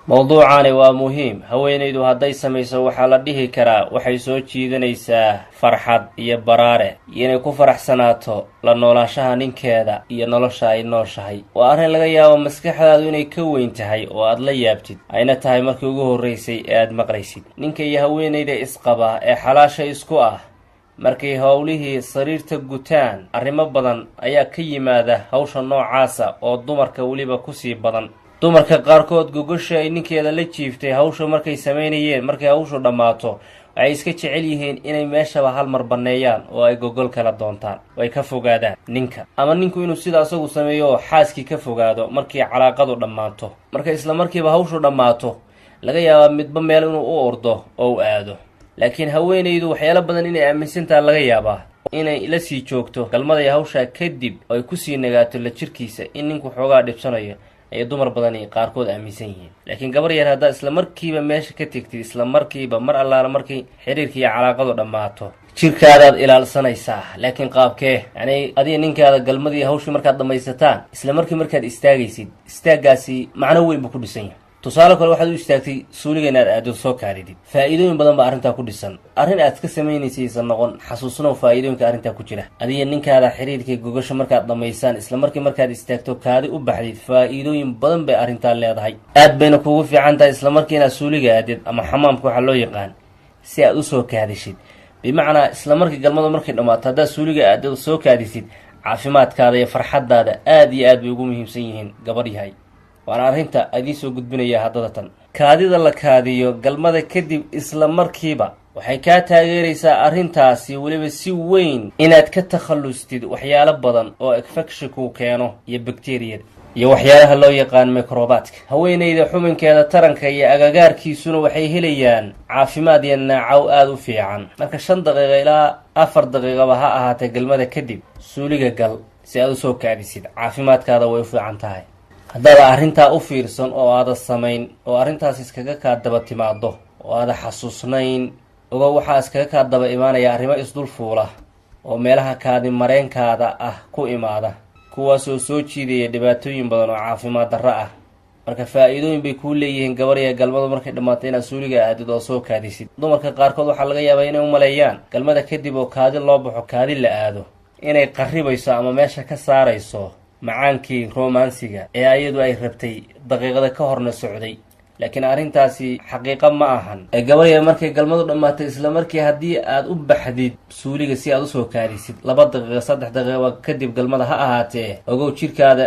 mowduucani waa muhiim. haweenaydu hadday samayso waxaa la dhihi karaa waxay soo jiidanaysaa farxad iyo baraare iyo inay ku faraxsanaato la noolaanshaha ninkeeda iyo nolosha ay nooshahay. waa arrin laga yaabo maskaxdaadu inay ka weyn tahay oo aad la yaabtid, ayna tahay markii ugu horraysay ee aad maqlaysid. ninka iyo haweenayda isqaba ee xalaasha isku ah markay howlihii sariirta gutaan, arrimo badan ayaa ka yimaada hawsha noocaasa oo dumarka weliba kusii badan. dumarka qaarkood gogosha ay ninkeeda la jiiftay hawsha markay samaynayeen, markay hawshu dhammaato waxay iska jecel yihiin inay meeshaba hal mar banneeyaan oo ay gogol kala doontaan oo ay ka fogaadaan ninka, ama ninku inuu sida asagu sameeyo oo xaaskii ka fogaado markii calaaqadu dhammaato. marka isla markiiba hawshu dhammaato laga yaabaa midba meel inuu u ordo oo u aado. laakiin haweenaydu waxyaalo badan inay aaminsantaha laga yaabaa inay la sii joogto galmaday hawshaa kadib oo ay kusii nagaato la jirkiisa in ninku xoogaa dhibsanayo ayay dumar badani qaarkood aaminsan yihiin. laakiin gabar yar haddaad isla markiiba meesha ka tegtid, isla markiiba mar allaala markii xiriirka iyo calaaqadu dhammaato jirkaadaad ilaalsanaysaa. laakiin qaabkee? yacni adiga ninkaada galmadii hawshii markaad dhammaysataan isla markaad istaagaysid, istaaggaasi macno weyn buu ku dhisan yahay. tusaale kale waxaad u istaagtay suuliga inaad aado soo kaalidid, faa'iidooyin badan baa arrintaa ku dhisan. arrin aad ka samaynaysaysan noqon, xasuusnow faa'iidooyinka arrintaa ku jira. adiga ninkaada xiriirka gogasho markaad dhammaysaan isla markaad istaagto kaadi u baxdid, faa'iidooyin badan bay arrintaa leedahay. aad bayna kugu fiican tahay isla markii inaad suuliga aadid ama xamaamka waxaa loo yaqaan si aad usoo kaadishid. bimacnaa isla markii galmadu markay dhammaato haddaad suuliga aadid soo kaadisid, caafimaadkaada iyo farxaddaada aad iyo aad bay ugu muhiimsan yihiin gabar yahay. waana arrinta idiin soo gudbinaya haddada tan. kaadida la kaadiyo galmada kadib isla markiiba waxay kaa taageeraysaa arrintaasi weliba si weyn inaad ka takhallustid waxyaalo badan oo infekshinkuu keeno iyo bakteriyada iyo waxyaalaha loo yaqaan mikrobaadka. haweenayda xubinkeeda taranka iyo agagaarkiisuna waxay helayaan caafimaad iyo naacow aada u fiican. marka 5 daqiiqo ilaa 4 daqiiqaba ha ahaatee galmada kadib suuliga gal si aad usoo kaadisid, caafimaadkaada way u fiican tahay. haddaad arrintaa u fiirsan oo aada samayn oo arrintaas iskaga kaa daba timaado oo aada xasuusnayn, ogo waxaa iskaga kaa daba imaanaya arrimo isdul fuula oo meelaha kaadi mareenkaada ah ku imaada, kuwaasoo soo jiidaya dhibaatooyin badan oo caafimaad darro ah. marka faa'iidooyin bay kuu leeyihiin gabarya galmadu markay dhammaato inaad suuliga aadid oo soo kaadisid. dumarka qaarkood waxaa laga yaabaa inay u maleeyaan galmada kadib oo kaadi loo baxo, kaadi la aado, inay qarribayso ama meesha ka saarayso macaankii romansiga ee ayadu ay rabtay daqiiqada ka horna socday. laakiin arrintaasi xaqiiqo ma ahan. gabarya markay galmadu dhammaatay isla markii haddii aad u baxdid suuliga si aad usoo kaadisid 2 daqiiqo 3 daqiiqo kadib galmada ha ahaatee, ogow jirkaada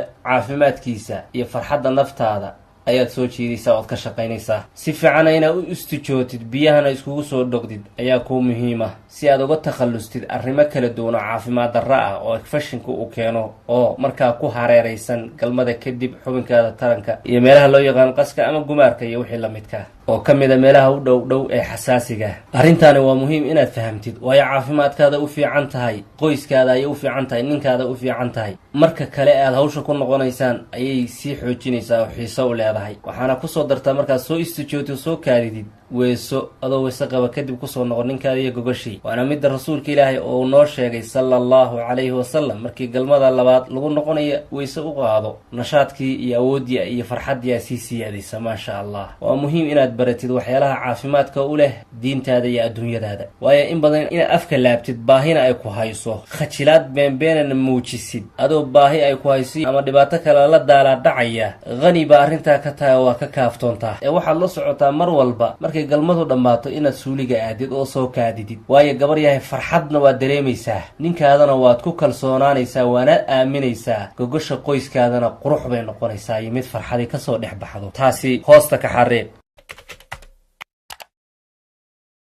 caafimaadkiisa iyo farxadda naftaada ayaad soo jiidaysaa ood ka shaqaynaysaa. si fiicana inaad u istijootid, biyahana iskugu soo dhogdid ayaa kuu muhiima si aad uga takhallustid arrimo kala duwan oo caafimaad darro ah oo infekshinka uu keeno oo markaa ku hareeraysan galmada kadib xubinkaada taranka iyo meelaha loo yaqaan qaska ama gumaarka iyo wixii la midka oo ka mid a meelaha u dhow ee xasaasiga. arrintaani waa muhiim inaad fahamtid, waayo caafimaadkaada u fiican tahay, qoyskaada ayay u fiican tahay, ninkaada u fiican tahay. marka kale aad hawsha ku noqonaysaan ayay sii xoojinaysaa oo xiiso u leedahay. waxaana kusoo dartaa markaad soo istijootid soo kaadidid weeso, adoo weyse qaba kadib kusoo noqon ninkaada iyo gogashii. waana midda rasuulka ilaahay oo noo sheegay sala allahu calayhi wasalam, markii galmada labaad lagu noqonayo weyse u qaado, nashaadkii iyo awooddii iyo farxaddii aa sii siyaadaysa. maasha allah. waa muhiim inaad baratid waxyaalaha caafimaadka u leh diintaada iyo adduunyadaada, waayo in badan inaad afka laabtid baahina ay ku hayso, khajilaad beenbeenana muujisid adoo baahi ay ku hayso ama dhibaato kale la daalaa dhacaya, qani baa arrintaa ka tahay oo waa ka kaaftoontaa. waxaad la socotaa mar walba markay galmadu dhammaato inaad suuliga aadid oo soo kaadidid, waayo gabar yahay farxadna waad dareemaysaa, ninkaadana waad ku kalsoonaanaysaa, waanaad aaminaysaa, gogosha qoyskaadana qurux bay noqonaysaa iyo mid farxadii kasoo dhex baxdo. taasi hoosta ka xariiq.